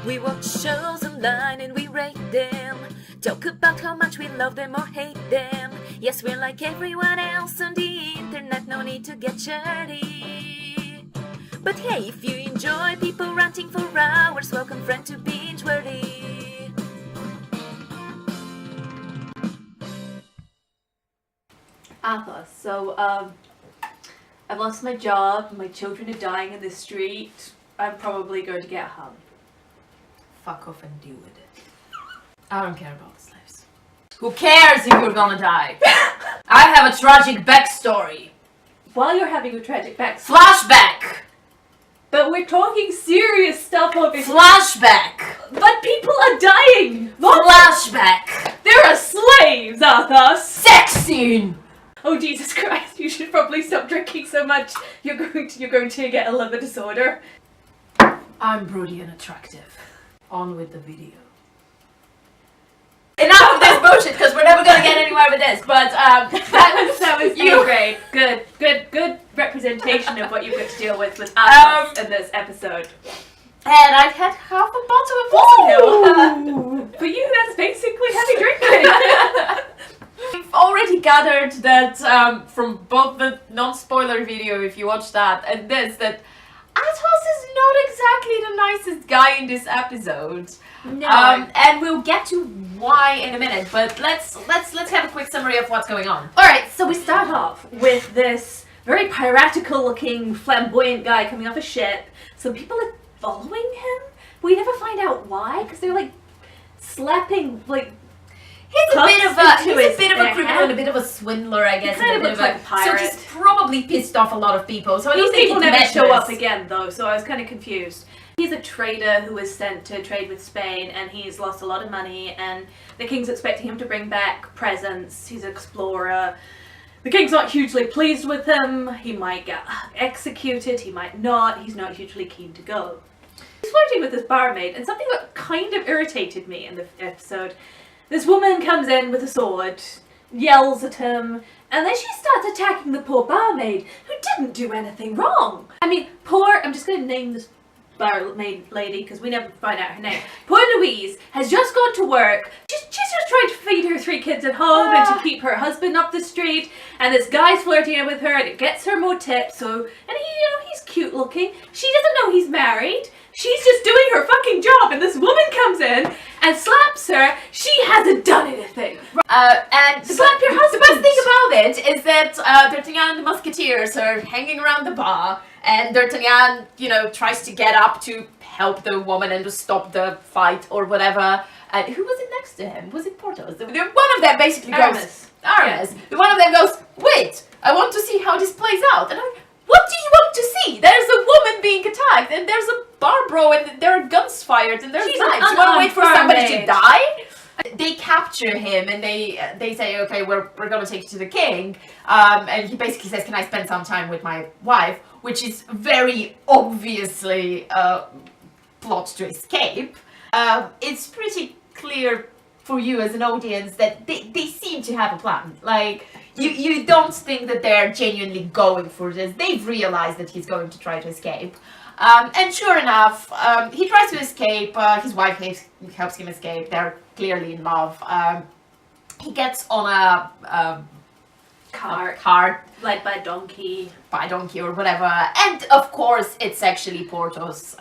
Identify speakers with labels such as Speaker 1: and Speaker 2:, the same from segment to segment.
Speaker 1: We watch shows online and we rate them. Talk about how much we love them or hate them. Yes, we're like everyone else on the internet, no need to get shirty. But hey, if you enjoy people ranting for hours, welcome friend to Bingeworthy.
Speaker 2: Athos. So, I've lost my job, my children are dying in the street. I'm probably going to get hung.
Speaker 3: Fuck off and deal with it. I don't care about the slaves. Who cares if you're gonna die? I have a tragic backstory.
Speaker 2: While you're having a tragic backstory.
Speaker 3: Flashback!
Speaker 2: But we're talking serious stuff over here.
Speaker 3: Flashback!
Speaker 2: But people are dying!
Speaker 3: Flashback!
Speaker 2: There are slaves, Athos!
Speaker 3: Sex scene!
Speaker 2: Oh Jesus Christ, you should probably stop drinking so much. You're going to get a liver disorder.
Speaker 3: I'm broody and attractive. On with the video. Enough of this bullshit, because we're never gonna get anywhere with this, but
Speaker 2: that was great. Good representation of what you've got to deal with Athos in this episode.
Speaker 3: And I've had half a bottle of Musketeers.
Speaker 2: For you, that's basically heavy drinking.
Speaker 3: We've already gathered that from both the non-spoiler video, if you watch that, and this, that Athos is not exactly the nicest guy in this episode.
Speaker 2: No.
Speaker 3: And we'll get to why in a minute, but let's have a quick summary of what's going on.
Speaker 2: Alright, so we start off with this very piratical looking flamboyant guy coming off a ship. Some people are following him. We never find out why, because they're like slapping
Speaker 3: He's a bit of a
Speaker 2: their
Speaker 3: criminal
Speaker 2: hand.
Speaker 3: and a bit of a swindler, I guess.
Speaker 2: He kind of looks like a pirate.
Speaker 3: So he's probably pissed off a lot of people. So I don't
Speaker 2: These
Speaker 3: think
Speaker 2: people
Speaker 3: it
Speaker 2: never show
Speaker 3: matters.
Speaker 2: up again though, so I was kind of confused. He's a trader who was sent to trade with Spain, and he's lost a lot of money, and the king's expecting him to bring back presents. He's an explorer. The king's not hugely pleased with him. He might get executed, he might not. He's not hugely keen to go. He's flirting with this barmaid, and something that kind of irritated me in the episode. This woman comes in with a sword, yells at him, and then she starts attacking the poor barmaid, who didn't do anything wrong. I mean, I'm just going to name this barmaid lady, because we never find out her name. Poor Louise has just gone to work. She's just trying to feed her 3 kids at home and to keep her husband up the street, and this guy's flirting with her, and it gets her more tips, and he's cute looking. She doesn't know he's married. She's just doing her fucking job, and this woman comes in and slaps her. She hasn't done anything.
Speaker 3: And
Speaker 2: Slap your husband.
Speaker 3: The best thing about it is that D'Artagnan and the Musketeers are hanging around the bar, and D'Artagnan, tries to get up to help the woman and to stop the fight or whatever. And who was it next to him? Was it Porthos? One of them basically goes... Aramis. Yeah. One of them goes, wait, I want to see how this plays out. And I'm like, what do you want to see? There's a woman being attacked, and there's a Barbro, and there are guns fired, and there's knives. You want to wait for somebody to die? They capture him, and they say, okay, we're gonna take you to the king. And he basically says, can I spend some time with my wife? Which is very obviously a plot to escape. It's pretty clear for you as an audience that they seem to have a plan. Like, you don't think that they're genuinely going for this. They've realized that he's going to try to escape. And sure enough, he tries to escape. His wife helps him escape. They're clearly in love. He gets on a cart,
Speaker 2: like by donkey
Speaker 3: or whatever. And of course, it's actually Porthos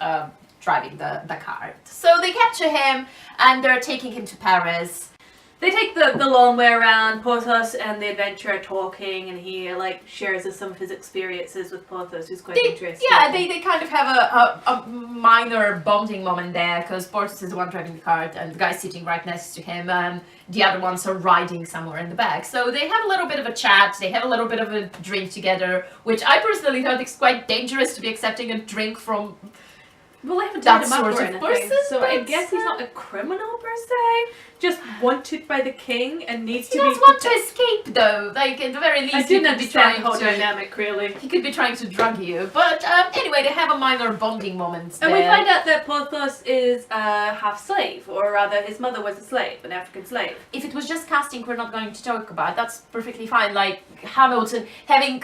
Speaker 3: driving the cart. So they capture him, and they're taking him to Paris.
Speaker 2: They take the long way around. Porthos and the adventurer are talking, and he shares some of his experiences with Porthos, who's quite interesting.
Speaker 3: Yeah, they kind of have a minor bonding moment there, because Porthos is the one driving the cart, and the guy's sitting right next to him, and the other ones are riding somewhere in the back. So they have a little bit of a chat, they have a little bit of a drink together, which I personally thought it's quite dangerous to be accepting a drink from...
Speaker 2: Well, they haven't tied him up or anything,
Speaker 3: person,
Speaker 2: so I guess he's not a criminal per se. Just wanted by the king and needs to be...
Speaker 3: He does want to escape though, like at the very least.
Speaker 2: I didn't understand the whole dynamic really.
Speaker 3: He could be trying to drug you, but anyway, they have a minor bonding moment there.
Speaker 2: And we find out that Porthos is half slave, or rather his mother was a slave, an African slave.
Speaker 3: If it was just casting we're not going to talk about, that's perfectly fine. Like Hamilton having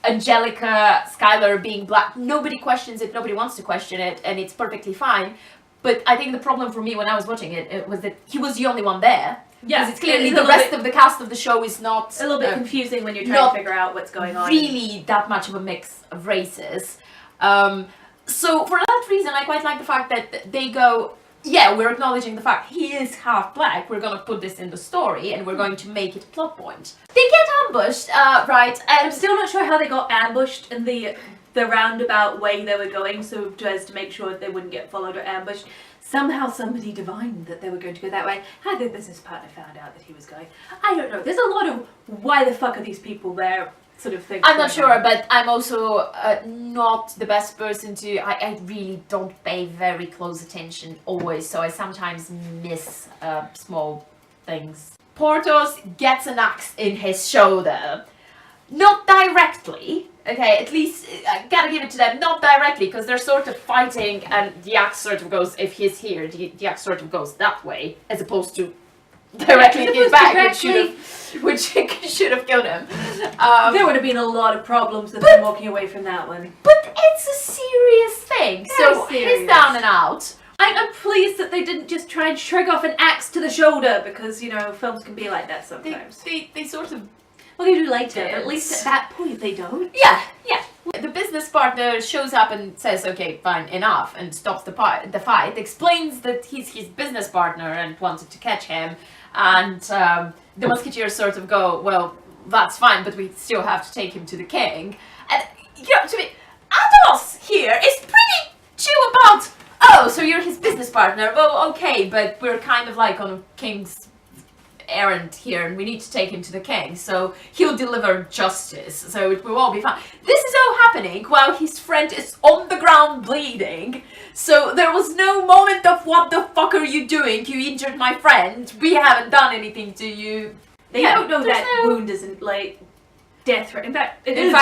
Speaker 3: Angelica Schuyler being black, nobody questions it, nobody wants to question it, and it's perfectly fine. But I think the problem for me when I was watching it was that he was the only one there.
Speaker 2: Yeah,
Speaker 3: because it's clearly
Speaker 2: it's
Speaker 3: the rest of the cast of the show is not
Speaker 2: a little bit confusing when you're trying to figure out what's going on.
Speaker 3: Really, that much of a mix of races. So for that reason, I quite like the fact that they go, yeah, we're acknowledging the fact he is half black. We're gonna put this in the story, and we're going to make it a plot point. They get ambushed, right? And
Speaker 2: I'm still not sure how they got ambushed in the roundabout way they were going, so as to make sure they wouldn't get followed or ambushed. Somehow somebody divined that they were going to go that way. How their business partner found out that he was going. I don't know. There's a lot of why the fuck are these people there sort of thing.
Speaker 3: I'm not sure, but I'm also not the best person to... I really don't pay very close attention always, so I sometimes miss small things. Porthos gets an axe in his shoulder. Not directly, okay, at least I gotta give it to them, not directly, because they're sort of fighting and the axe sort of goes, if he's here, the axe sort of goes that way, as opposed to directly in his back, which should have killed him.
Speaker 2: There would have been a lot of problems with him walking away from that one.
Speaker 3: But it's a serious thing, so
Speaker 2: serious.
Speaker 3: he's down and out.
Speaker 2: I'm pleased that they didn't just try and shrug off an axe to the shoulder, because, you know, films can be like that sometimes.
Speaker 3: They sort of...
Speaker 2: Well, they do later, but at least at that point they don't.
Speaker 3: Yeah. The business partner shows up and says, okay, fine, enough, and stops the fight, explains that he's his business partner and wanted to catch him, and the Musketeers sort of go, well, that's fine, but we still have to take him to the king. And, you know, to me, Athos here is pretty chill about, oh, so you're his business partner, well, okay, but we're kind of like on a king's errand here and we need to take him to the king, so he'll deliver justice, so it will all be fine. This is all happening while his friend is on the ground bleeding, so there was no moment of what the fuck are you doing, you injured my friend, we haven't done anything to you.
Speaker 2: They don't know that wound isn't like death threat. In fact, it is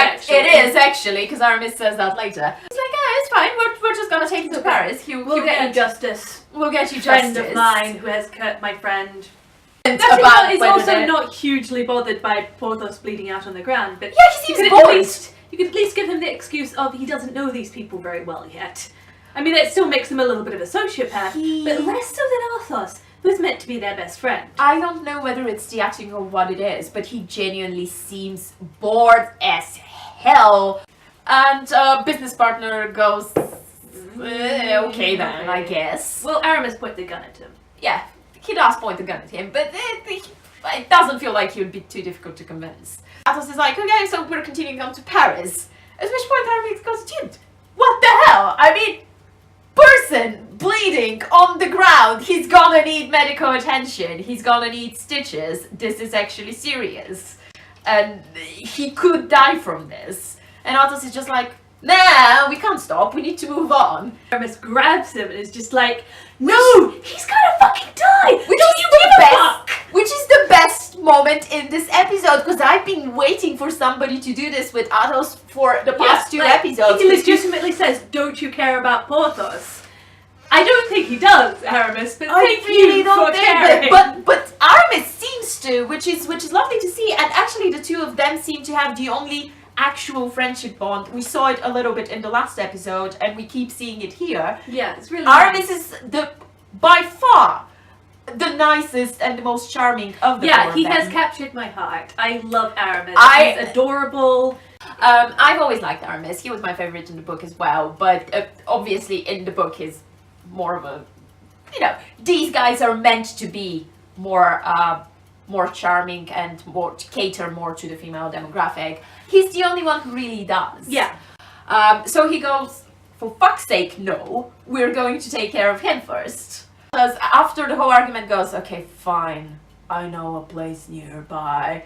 Speaker 3: actually, because Aramis says that later. It's like, oh, it's fine, we're just gonna take him to Paris.
Speaker 2: We'll get you justice.
Speaker 3: We'll get you
Speaker 2: Friend
Speaker 3: justice.
Speaker 2: of mine who has cut my friend.
Speaker 3: And
Speaker 2: He's also not hugely bothered by Porthos bleeding out on the ground, but
Speaker 3: yeah, he seems bored.
Speaker 2: You could at least give him the excuse of he doesn't know these people very well yet. I mean, that still makes him a little bit of a sociopath, but less so than Athos, who's meant to be their best friend.
Speaker 3: I don't know whether it's the acting or what it is, but he genuinely seems bored as hell. And business partner goes, okay then, I guess.
Speaker 2: Well, Aramis pointed the gun at him.
Speaker 3: Yeah, he does point the gun at him, but it doesn't feel like he would be too difficult to convince. Athos is like, okay, so we're continuing on to Paris. At which point Aramis goes, dude, what the hell? I mean, person bleeding on the ground, he's gonna need medical attention, he's gonna need stitches, this is actually serious. And he could die from this. And Athos is just like, nah, we can't stop, we need to move on.
Speaker 2: Aramis grabs him and is just like, no, he's gonna fucking die!
Speaker 3: Which is the best moment in this episode, because I've been waiting for somebody to do this with Athos for the past two episodes.
Speaker 2: He legitimately says, don't you care about Porthos? I don't think he does, Aramis, but thank you for caring.
Speaker 3: But Aramis seems to, which is lovely to see, and actually the two of them seem to have the only actual friendship bond. We saw it a little bit in the last episode, and we keep seeing it here.
Speaker 2: Yeah, it's really
Speaker 3: Aramis
Speaker 2: nice.
Speaker 3: is by far the nicest and the most charming of the four of
Speaker 2: he
Speaker 3: them.
Speaker 2: has captured my heart. I love Aramis. He's adorable.
Speaker 3: I've always liked Aramis. He was my favorite in the book as well, but obviously in the book he's more of a, you know, these guys are meant to be more charming and more to cater more to the female demographic. He's the only one who really does.
Speaker 2: Yeah.
Speaker 3: So he goes, for fuck's sake, no, we're going to take care of him first. Because after the whole argument goes, okay, fine, I know a place nearby.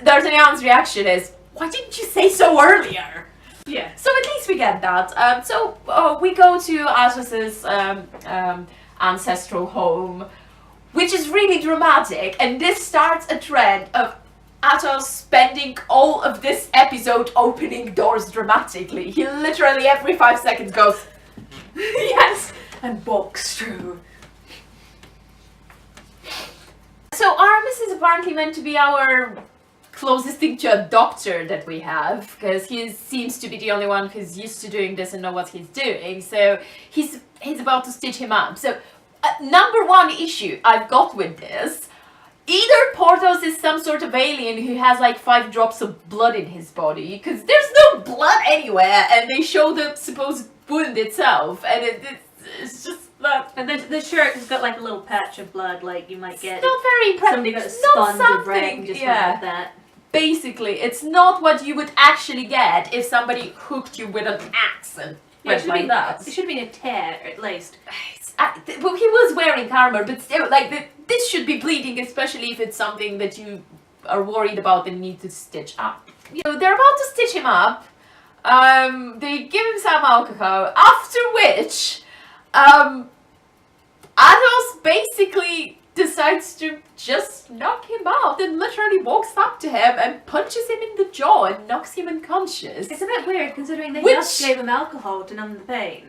Speaker 3: D'Artagnan's reaction is, why didn't you say so earlier?
Speaker 2: Yeah.
Speaker 3: So at least we get that. So we go to Athos's ancestral home, which is really dramatic, and this starts a trend of Athos spending all of this episode opening doors dramatically. He literally every 5 seconds goes,
Speaker 2: yes, and walks through.
Speaker 3: So Aramis is apparently meant to be our closest thing to a doctor that we have, because he seems to be the only one who's used to doing this and know what he's doing. So he's about to stitch him up. So number one issue I've got with this, either Porthos is some sort of alien who has like 5 drops of blood in his body, because there's no blood anywhere, and they show the supposed wound itself, and it's just that.
Speaker 2: And the shirt has got like a little patch of blood, like you might get.
Speaker 3: It's not very impressive.
Speaker 2: Somebody got a
Speaker 3: It's not
Speaker 2: sponge of
Speaker 3: something,
Speaker 2: bread and just
Speaker 3: yeah.
Speaker 2: went with that.
Speaker 3: Basically, it's not what you would actually get if somebody hooked you with an axe and went like that.
Speaker 2: It should have been a tear, at least.
Speaker 3: Well, he was wearing armor, but still, like, this should be bleeding, especially if it's something that you are worried about and need to stitch up. You know, they're about to stitch him up. They give him some alcohol, after which, Athos basically decides to just knock him out and literally walks up to him and punches him in the jaw and knocks him unconscious.
Speaker 2: It's a bit weird considering they
Speaker 3: Which-
Speaker 2: just gave him alcohol to numb the pain.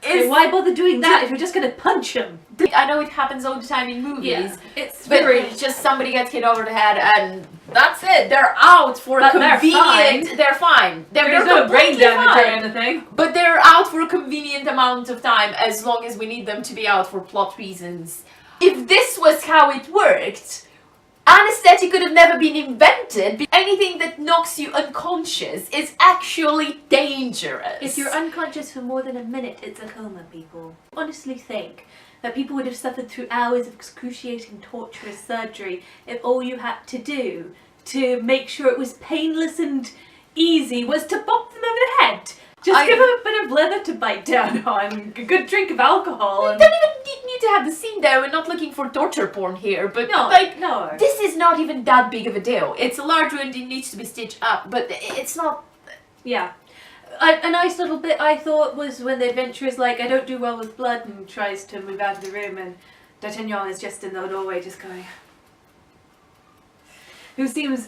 Speaker 2: So why bother doing that if you're just going to punch him?
Speaker 3: I know it happens all the time in movies.
Speaker 2: Yeah, it's
Speaker 3: But
Speaker 2: very...
Speaker 3: just somebody gets hit over the head and that's it. They're out for a
Speaker 2: But they're
Speaker 3: convenient. They're fine.
Speaker 2: There's no brain
Speaker 3: completely
Speaker 2: damage or
Speaker 3: fine.
Speaker 2: anything.
Speaker 3: But they're out for a convenient amount of time, as long as we need them to be out for plot reasons. If this was how it worked, anesthetic could have never been invented. Anything that knocks you unconscious is actually dangerous.
Speaker 2: If you're unconscious for more than a minute, it's a coma, people. Honestly think that people would have suffered through hours of excruciating, torturous surgery if all you had to do to make sure it was painless and easy was to bop them over the head. Just give them a bit of leather to bite down on, a good drink of alcohol.
Speaker 3: You don't even need to have the scene there. We're not looking for torture porn here, but
Speaker 2: no.
Speaker 3: this is not even that big of a deal. It's a large wound, it needs to be stitched up, but it's not...
Speaker 2: Yeah. A nice little bit I thought was when the adventurer's like, I don't do well with blood, and tries to move out of the room, and D'Artagnan is just in the doorway just going... Who seems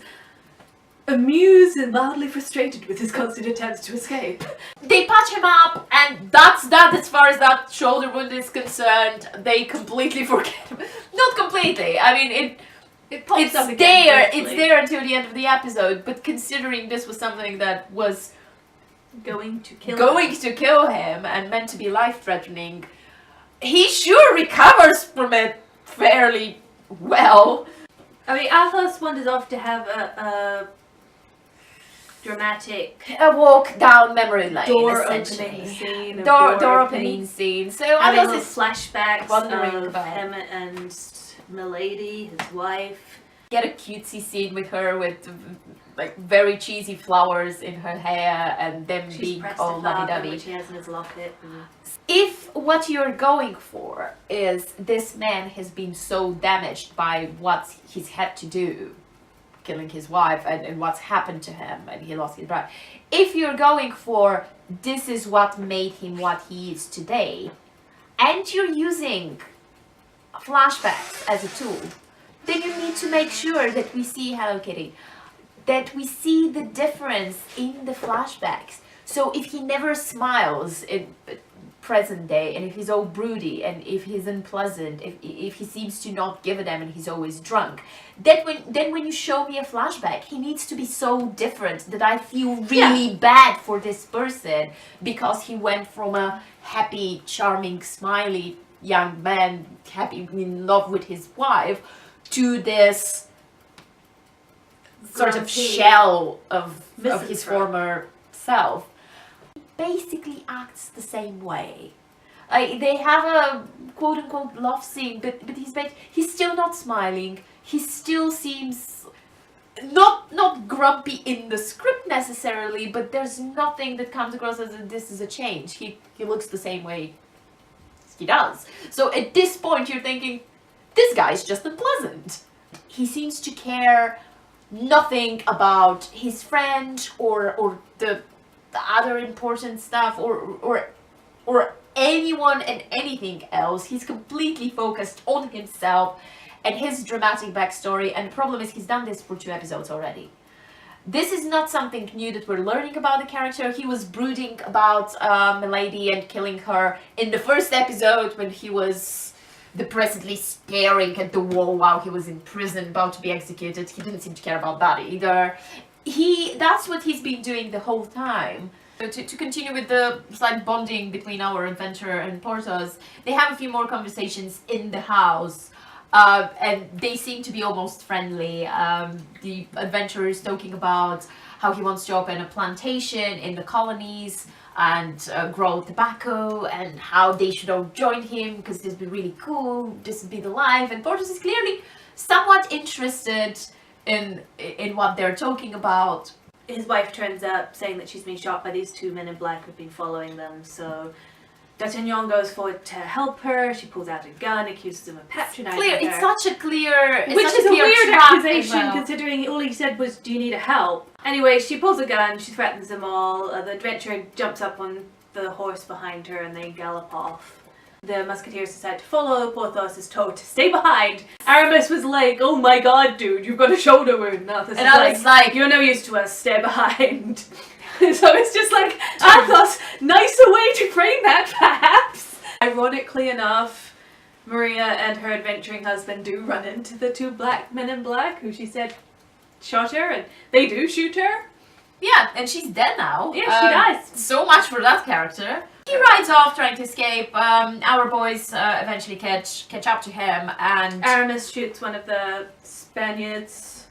Speaker 2: amused and mildly frustrated with his constant attempts to escape.
Speaker 3: They patch him up, and that's that as far as that shoulder wound is concerned. They completely forget him. Not completely, I mean,
Speaker 2: It pops
Speaker 3: it's
Speaker 2: up again
Speaker 3: there,
Speaker 2: briefly.
Speaker 3: it's there until the end of the episode, but considering this was something that was
Speaker 2: Going to kill
Speaker 3: him and meant to be life-threatening, he sure recovers from it fairly well.
Speaker 2: I mean, Athos wanders off to have a dramatic
Speaker 3: A walk down memory lane,
Speaker 2: door
Speaker 3: essentially.
Speaker 2: opening scene.
Speaker 3: Door opening scene. So
Speaker 2: Having
Speaker 3: Athos
Speaker 2: little
Speaker 3: is
Speaker 2: flashbacks
Speaker 3: wondering
Speaker 2: of
Speaker 3: about-
Speaker 2: him and Milady, his wife.
Speaker 3: get a cutesy scene with her with like very cheesy flowers in her hair and them
Speaker 2: She's
Speaker 3: being
Speaker 2: pressed
Speaker 3: all
Speaker 2: a flower
Speaker 3: lovey-dovey.
Speaker 2: which he has in his locket. And...
Speaker 3: If what you're going for is this man has been so damaged by what he's had to do, killing his wife and what's happened to him and he lost his bride, if you're going for this is what made him what he is today, and you're using flashbacks as a tool, then you need to make sure that we see Hello Kitty, that we see the difference in the flashbacks. So if he never smiles in present day, and if he's all broody, and if he's unpleasant, if he seems to not give a damn and he's always drunk, then when you show me a flashback, he needs to be so different that I feel really bad for this person because he went from a happy, charming, smiley young man, happy in love with his wife, to this sort of
Speaker 2: Grumpy
Speaker 3: shell of his
Speaker 2: misanthrope.
Speaker 3: former self. He basically acts the same way. They have a quote-unquote love scene, but he's still not smiling. He still seems not grumpy in the script necessarily, but there's nothing that comes across as this is a change. He looks the same way he does. So at this point you're thinking, this guy's just unpleasant. He seems to care nothing about his friend or the other important stuff or anyone and anything else. He's completely focused on himself and his dramatic backstory, and the problem is he's done this for 2 episodes already. This is not something new that we're learning about the character. He was brooding about Milady and killing her in the first episode when he was depressedly staring at the wall while he was in prison about to be executed. He didn't seem to care about that either. That's what he's been doing the whole time. So to continue with the slight bonding between our adventurer and Porthos, they have a few more conversations in the house. And they seem to be almost friendly. The adventurer is talking about how he wants to open a plantation in the colonies and grow tobacco, and how they should all join him because this would be really cool, this would be the life. And Porthos is clearly somewhat interested in what they're talking about.
Speaker 2: His wife turns up saying that she's been shot by these two men in black who've been following them, so D'Artagnan goes forward to help her. She pulls out a gun, accuses him of patronizing her.
Speaker 3: It's such a clear...
Speaker 2: Which is a weird accusation, considering all he said was, do you need help? Anyway, she pulls a gun, she threatens them all. The adventurer jumps up on the horse behind her and they gallop off. The Musketeers decide to follow. Porthos is told to stay behind. Aramis was like, oh my god, dude, you've got a shoulder wound. Athos
Speaker 3: and I was like,
Speaker 2: you're no use to us, stay behind. So it's just like, Athos, nicer way to frame that, perhaps. Ironically enough, Maria and her adventuring husband do run into the two black men in black, who she said shot her, and they do shoot her.
Speaker 3: Yeah, and she's dead now.
Speaker 2: Yeah, she dies.
Speaker 3: So much for that character. He rides off trying to escape. Our boys eventually catch up to him, and
Speaker 2: Aramis shoots one of the Spaniards.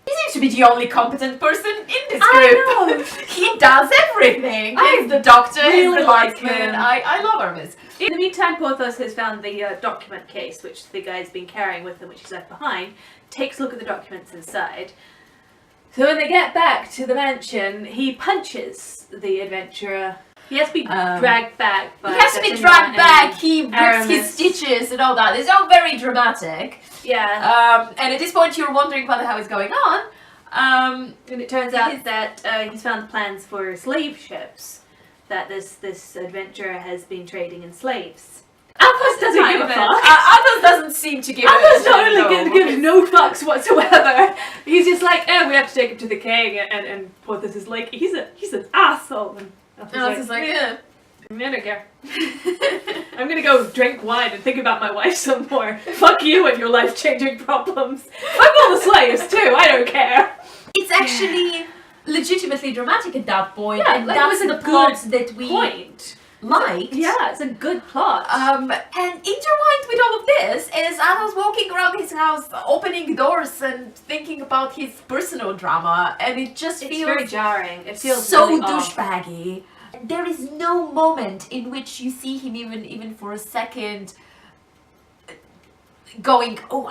Speaker 3: He seems to be the only competent person in this group.
Speaker 2: I know.
Speaker 3: He does everything. He's the doctor, he's the linesman. I love Aramis.
Speaker 2: In the meantime, Porthos has found the document case, which the guy's been carrying with him, which he's left behind. Takes a look at the documents inside. So when they get back to the mansion, he punches the adventurer. He has to be dragged back.
Speaker 3: He has to be dragged back. He rips his stitches and all that. It's all very dramatic.
Speaker 2: Yeah.
Speaker 3: And at this point, you're wondering what the hell is going on.
Speaker 2: And it turns out that he's found plans for slave ships. That this adventurer has been trading in slaves. Athos doesn't give a fuck.
Speaker 3: Athos doesn't seem to give a fuck.
Speaker 2: Athos not only gives no fucks whatsoever. He's just like, we have to take him to the king, and Porthos is like, he's an asshole. And
Speaker 3: Athos is like, yeah.
Speaker 2: I don't care. I'm gonna go drink wine and think about my wife some more. Fuck you and your life-changing problems. Fuck all the slaves too. I don't care.
Speaker 3: It's actually legitimately dramatic at that point,
Speaker 2: yeah,
Speaker 3: and
Speaker 2: like,
Speaker 3: that's the plot that we liked.
Speaker 2: Yeah, it's a good plot.
Speaker 3: And intertwined with all of this is Athos walking around his house, opening doors and thinking about his personal drama, and it just feels
Speaker 2: very jarring. It feels
Speaker 3: so
Speaker 2: really
Speaker 3: douchebaggy. There is no moment in which you see him even for a second going, oh,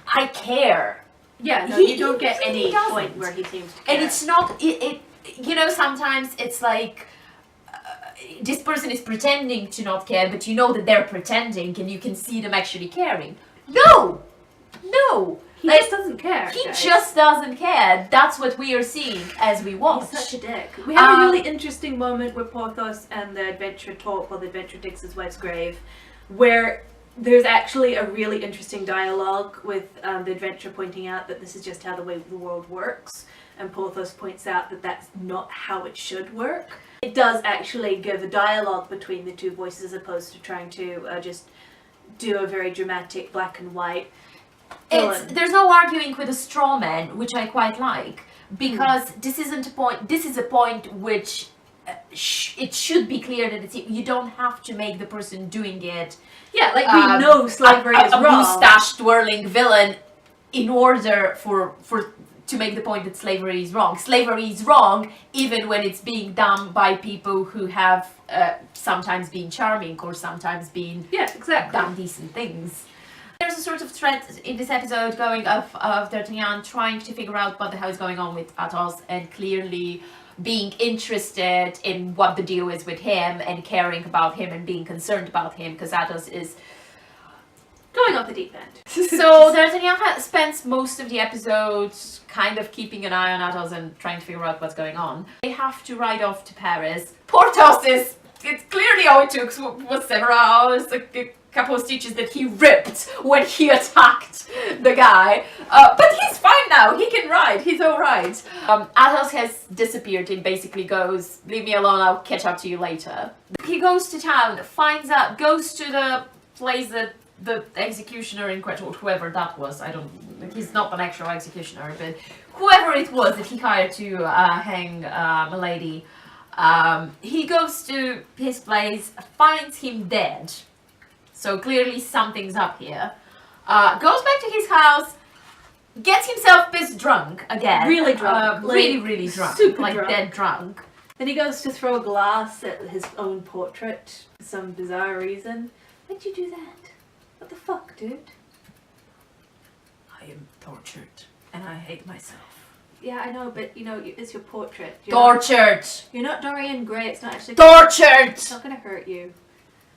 Speaker 3: I care.
Speaker 2: Yeah, no, you don't get any point where he seems to care.
Speaker 3: And it's not, you know, sometimes it's like, this person is pretending to not care, but you know that they're pretending and you can see them actually caring. No!
Speaker 2: He just doesn't care.
Speaker 3: He just doesn't care. That's what we are seeing as we watch.
Speaker 2: He's such a dick. We have a really interesting moment where Porthos and the adventurer talk while the adventurer digs his wife's grave, where there's actually a really interesting dialogue with the adventurer pointing out that this is just how the way the world works, and Porthos points out that that's not how it should work. It does actually give a dialogue between the two voices as opposed to trying to just do a very dramatic black and white.
Speaker 3: There's no arguing with a straw man, which I quite like, because this isn't a point. This is a point which it should be clear that you don't have to make the person doing it.
Speaker 2: Yeah, like we know slavery is wrong.
Speaker 3: A mustache twirling villain in order to make the point that slavery is wrong. Slavery is wrong even when it's being done by people who have sometimes been charming or sometimes been done decent things. There's a sort of thread in this episode going of D'Artagnan trying to figure out what the hell is going on with Athos and clearly being interested in what the deal is with him and caring about him and being concerned about him because Athos is
Speaker 2: going off the deep end.
Speaker 3: So D'Artagnan spends most of the episode kind of keeping an eye on Athos and trying to figure out what's going on. They have to ride off to Paris. Porthos it's clearly all it took was several hours, a couple of stitches that he ripped when he attacked the guy. But he's fine now, he can ride, he's alright. Athos has disappeared and basically goes, leave me alone, I'll catch up to you later. He goes to town, goes to the place that the executioner in question, or whoever that was, he's not an actual executioner, but whoever it was that he hired to hang Milady, he goes to his place, finds him dead. So clearly something's up here. Goes back to his house, gets himself pissed drunk again.
Speaker 2: Really drunk.
Speaker 3: Really drunk.
Speaker 2: Super
Speaker 3: like
Speaker 2: drunk.
Speaker 3: Dead drunk.
Speaker 2: Then he goes to throw a glass at his own portrait for some bizarre reason. Why'd you do that? What the fuck, dude?
Speaker 3: I am tortured and I hate myself.
Speaker 2: Yeah, I know, but you know, it's your portrait.
Speaker 3: Tortured!
Speaker 2: You're not Dorian Gray, it's not actually...
Speaker 3: Tortured!
Speaker 2: It's not gonna hurt you.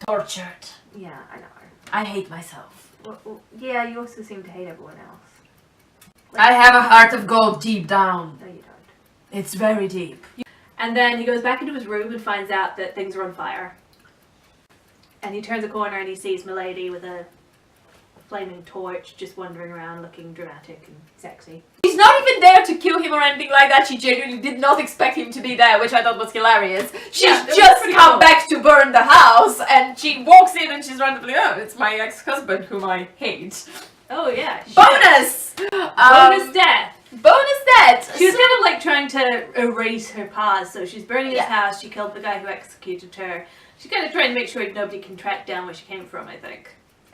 Speaker 3: Tortured.
Speaker 2: Yeah, I know.
Speaker 3: I hate myself.
Speaker 2: Well, yeah, you also seem to hate everyone else.
Speaker 3: I have a heart of gold deep down.
Speaker 2: No, you don't.
Speaker 3: It's very deep.
Speaker 2: And then he goes back into his room and finds out that things are on fire. And he turns a corner and he sees Milady with a flaming torch just wandering around looking dramatic and sexy.
Speaker 3: She's not even there to kill him or anything like that. She genuinely did not expect him to be there, which I thought was hilarious. She's just come back to burn the house, and she walks in and she's randomly, oh, it's my ex-husband whom I hate.
Speaker 2: Oh yeah. Shit.
Speaker 3: Bonus!
Speaker 2: Bonus death!
Speaker 3: Bonus death!
Speaker 2: She was kind of like trying to erase her past, so she's burning his
Speaker 3: Yeah.
Speaker 2: house, she killed the guy who executed her. She's kind of trying to make sure nobody can track down where she came from, I think.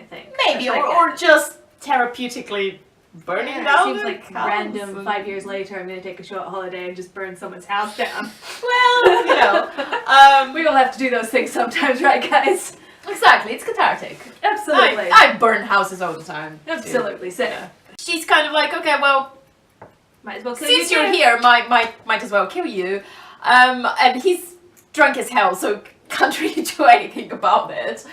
Speaker 3: Maybe,
Speaker 2: That's what I
Speaker 3: or
Speaker 2: get.
Speaker 3: just therapeutically burning
Speaker 2: Yeah,
Speaker 3: down
Speaker 2: it seems
Speaker 3: the
Speaker 2: like
Speaker 3: house
Speaker 2: random.
Speaker 3: and-
Speaker 2: 5 years later, I'm going to take a short holiday and just burn someone's house down.
Speaker 3: Well, you know.
Speaker 2: We all have to do those things sometimes, right, guys?
Speaker 3: Exactly, it's cathartic.
Speaker 2: Absolutely.
Speaker 3: I burn houses all the time. too.
Speaker 2: Absolutely. So,
Speaker 3: She's kind of like, okay, well,
Speaker 2: might as well kill
Speaker 3: since
Speaker 2: you
Speaker 3: you're
Speaker 2: too.
Speaker 3: here, might as well kill you. And he's drunk as hell, so can't really do anything about it.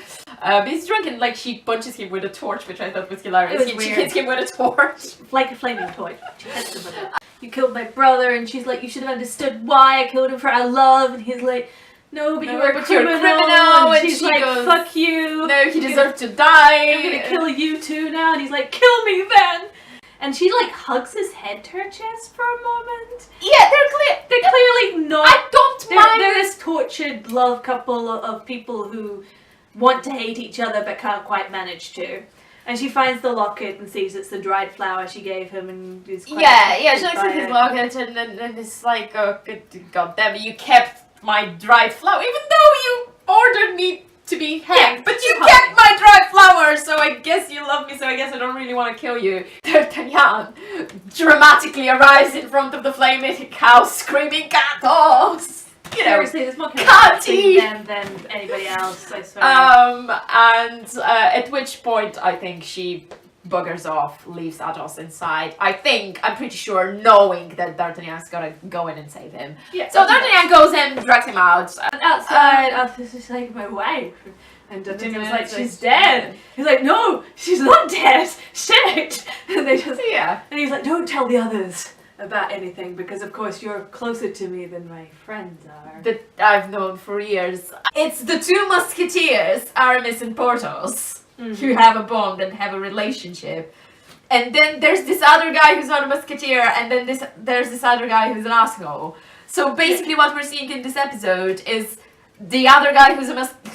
Speaker 3: He's drunk and like she punches him with a torch, which I thought was hilarious.
Speaker 2: It was
Speaker 3: She
Speaker 2: weird.
Speaker 3: hits him with a torch.
Speaker 2: Like a flaming torch. She hits him with it. You killed my brother, and she's like, you should have understood why I killed him for our love. And he's like, no, but you
Speaker 3: No,
Speaker 2: were a
Speaker 3: but you're a
Speaker 2: criminal.
Speaker 3: criminal, and
Speaker 2: she's
Speaker 3: she
Speaker 2: like,
Speaker 3: goes,
Speaker 2: fuck you.
Speaker 3: No, he deserved to die.
Speaker 2: I'm gonna kill you too now. And he's like, kill me then. And she like hugs his head to her chest for a moment.
Speaker 3: Yeah,
Speaker 2: They're clearly not.
Speaker 3: I don't mind.
Speaker 2: They're this tortured love couple of people who want to hate each other but can't quite manage to. And she finds the locket and sees it's the dried flower she gave him and is quite
Speaker 3: Yeah, she
Speaker 2: affected
Speaker 3: looks
Speaker 2: by
Speaker 3: at his
Speaker 2: it.
Speaker 3: locket and it's like, oh, god damn it, you kept my dried flower, even though you ordered me to be hanged, but you
Speaker 2: hung.
Speaker 3: kept my dried flower, so I guess you love me, so I guess I don't really want to kill you. D'Artagnan dramatically arrives in front of the flaming house screaming, Athos! You know,
Speaker 2: Seriously, there's more
Speaker 3: can't
Speaker 2: between
Speaker 3: he?
Speaker 2: them than anybody else, I swear.
Speaker 3: and at which point I think she buggers off, leaves Athos inside. I'm pretty sure, knowing that D'Artagnan's gotta go in and save him.
Speaker 2: Yeah,
Speaker 3: So D'Artagnan goes in, drags him out.
Speaker 2: And outside, Athos is like, my wife. And D'Artagnan's like, she's dead. He's like, no, she's not dead. Shit. And they just,
Speaker 3: Yeah.
Speaker 2: and he's like, don't tell the others about anything because of course you're closer to me than my friends are.
Speaker 3: That I've known for years. It's the two Musketeers, Aramis and Porthos, who have a bond and have a relationship. And then there's this other guy who's not a Musketeer, and then there's this other guy who's an asshole. So basically what we're seeing in this episode is the other guy who's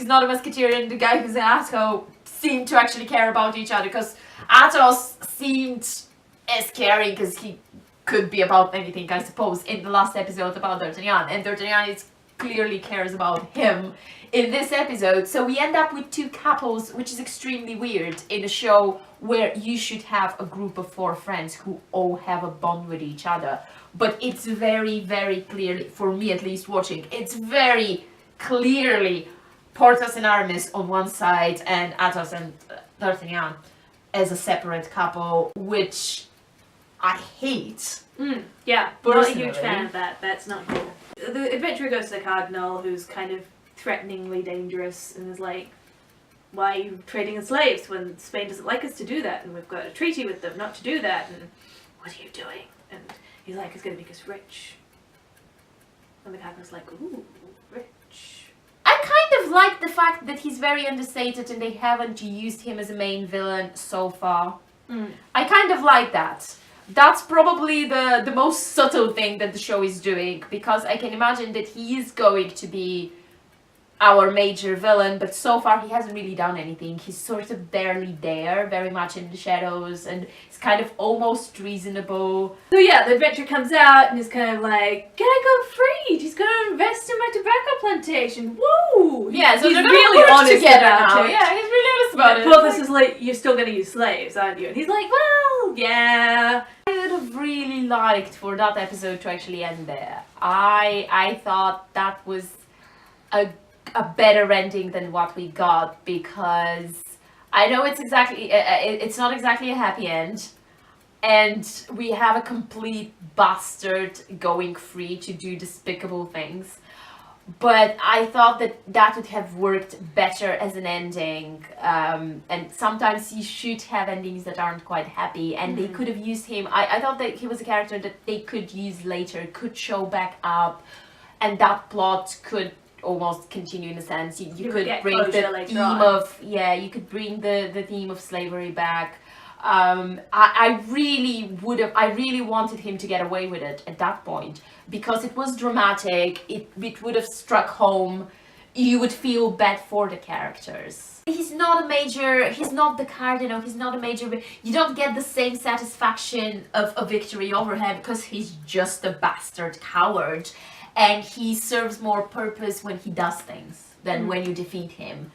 Speaker 3: not a Musketeer and the guy who's an asshole seem to actually care about each other, because Athos seemed as caring because he could be about anything, I suppose, in the last episode about D'Artagnan, and D'Artagnan clearly cares about him in this episode. So we end up with two couples, which is extremely weird in a show where you should have a group of 4 friends who all have a bond with each other. But it's very, very clearly, for me at least watching, it's very clearly Porthos and Aramis on one side and Athos and D'Artagnan as a separate couple, which I hate.
Speaker 2: Yeah, not a huge
Speaker 3: Personally.
Speaker 2: fan of that. That's not cool. The adventurer goes to the cardinal, who's kind of threateningly dangerous, and is like, why are you trading in slaves when Spain doesn't like us to do that, and we've got a treaty with them not to do that, and what are you doing? And he's like, it's going to make us rich. And the cardinal's like, ooh, rich.
Speaker 3: I kind of like the fact that he's very understated and they haven't used him as a main villain so far. I kind of like that. That's probably the most subtle thing that the show is doing, because I can imagine that he is going to be our major villain, but so far he hasn't really done anything. He's sort of barely there, very much in the shadows, and it's kind of almost reasonable.
Speaker 2: So yeah, the adventurer comes out and is kind of like, "Can I go free? He's gonna invest in my tobacco plantation." Woo!
Speaker 3: Yeah, so
Speaker 2: he's
Speaker 3: they're
Speaker 2: really
Speaker 3: work
Speaker 2: honest
Speaker 3: together
Speaker 2: about
Speaker 3: now.
Speaker 2: it.
Speaker 3: Yeah, he's really honest about it.
Speaker 2: Porthos is like, "You're still gonna use slaves, aren't you?" And he's like, "Well, yeah."
Speaker 3: I would have really liked for that episode to actually end there. I thought that was a better ending than what we got, because I know it's not exactly a happy end, and we have a complete bastard going free to do despicable things. But I thought that would have worked better as an ending, and sometimes you should have endings that aren't quite happy, and they could have used him. I thought that he was a character that they could use later, could show back up, and that plot could almost continue in a sense. You could bring the theme of you could bring the theme of slavery back. I really wanted him to get away with it at that point, because it was dramatic. It would have struck home. You would feel bad for the characters. He's not the cardinal, he's not a major, you don't get the same satisfaction of a victory over him, because he's just a bastard coward, and he serves more purpose when he does things than when you defeat him.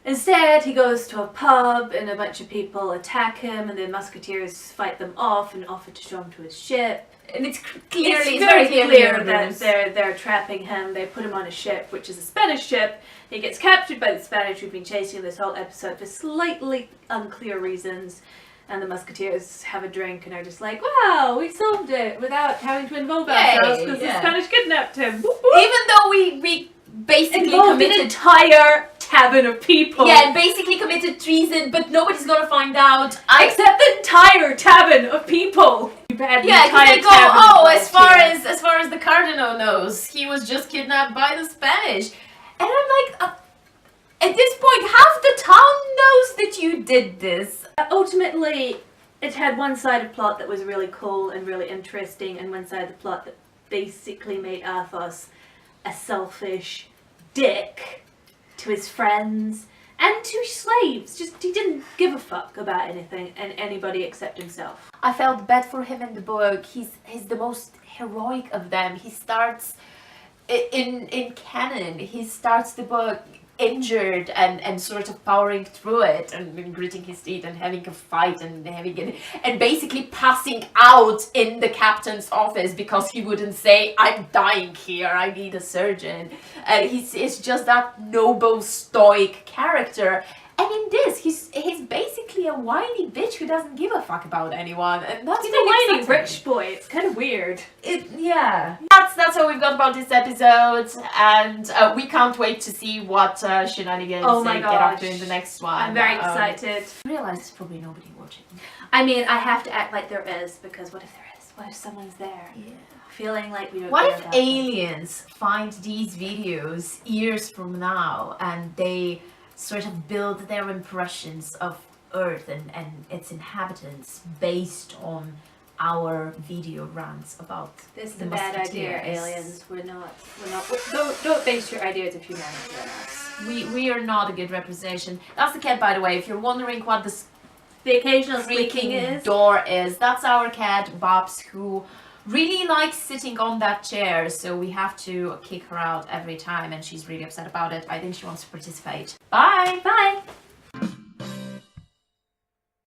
Speaker 2: Instead, he goes to a pub and a bunch of people attack him, and the Musketeers fight them off and offer to show him to his ship.
Speaker 3: And it's
Speaker 2: very clear that they're trapping him. They put him on a ship, which is a Spanish ship. He gets captured by the Spanish who've been chasing him this whole episode for slightly unclear reasons. And the Musketeers have a drink and are just like, "Wow, we solved it without having to involve ourselves because the Spanish kidnapped him." Whoop, whoop.
Speaker 3: Even though we basically
Speaker 2: involved an entire tavern of people.
Speaker 3: Yeah, and basically committed treason, but nobody's gonna find out.
Speaker 2: Except the entire tavern of people.
Speaker 3: Yeah, because they go, "Oh, as far as the cardinal knows, he was just kidnapped by the Spanish." And I'm like, at this point, half the town knows that you did this.
Speaker 2: Ultimately, it had one side of plot that was really cool and really interesting, and one side of the plot that basically made Athos a selfish dick to his friends and to slaves. Just, he didn't give a fuck about anything and anybody except himself.
Speaker 3: I felt bad for him in the book. He's the most heroic of them. He starts in canon. He starts the book injured and sort of powering through it and gritting his teeth and having a fight and basically passing out in the captain's office because he wouldn't say, "I'm dying here, I need a surgeon." He's just that noble, stoic character. And in this, he's basically a whiny bitch who doesn't give a fuck about anyone, and that's
Speaker 2: he's a whiny rich boy. It's kind of weird.
Speaker 3: That's all we've got about this episode, and we can't wait to see what shenanigans they get up to in the next one.
Speaker 2: I'm very excited.
Speaker 3: I realize there's probably nobody watching.
Speaker 2: I mean, I have to act like there is, because what if there is? What if someone's there?
Speaker 3: Yeah.
Speaker 2: Feeling like we don't.
Speaker 3: What if aliens find these videos years from now and they sort of build their impressions of Earth and its inhabitants based on our video rants about
Speaker 2: this is
Speaker 3: the
Speaker 2: a bad idea, aliens. We're not. Don't base your ideas of humanity on us.
Speaker 3: We are not a good representation. That's the cat, by the way. If you're wondering what
Speaker 2: the occasional
Speaker 3: squeaking door is, that's our cat Bobs, who really likes sitting on that chair, so we have to kick her out every time, and she's really upset about it. I think she wants to participate. Bye!
Speaker 2: Bye!